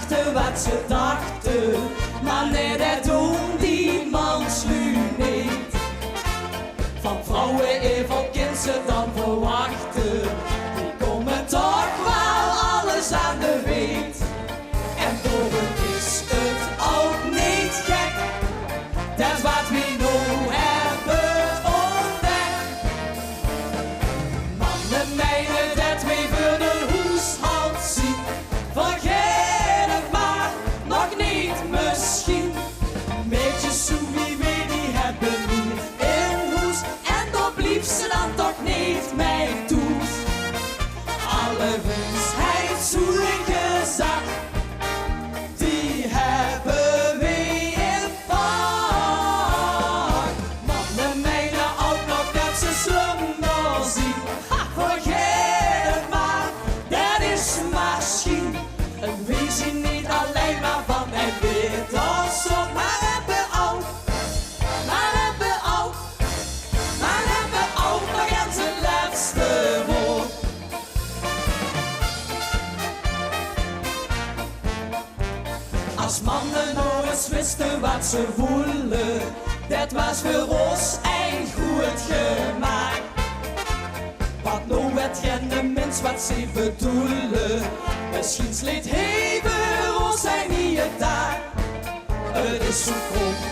dachten wat ze dachten, maar nee, dat doen die mans nu niet. Van vrouwen even kind ze dan verwachten, die komen toch wel alles aan de weet. En toch is het ook niet gek, dat is wat we nu hebben ontdekt. Mannen meiden dat we voor de huishoud zien, vergeet het maar, nog niet misschien. Meisjes zo wie we die hebben niet in huis, en dan blief ze dan toch niet mee toes. Alle wijsheid zo gezegd, die hebben we in pak. Mannen meiden ook nog dat ze slumber zien. Vergeet het maar, dat is misschien. En we zien niet alleen maar van en wit als op, maar hebben ook, maar hebben ook, maar hebben ook nog eens het laatste woord. Als mannen nog eens wisten wat ze voelen, dat was voor ons eigen goed gemaakt. Wat nou werd geen mens wat ze bedoelen, misschien sleet hij voor ons zijn hier daar. Het is zo groot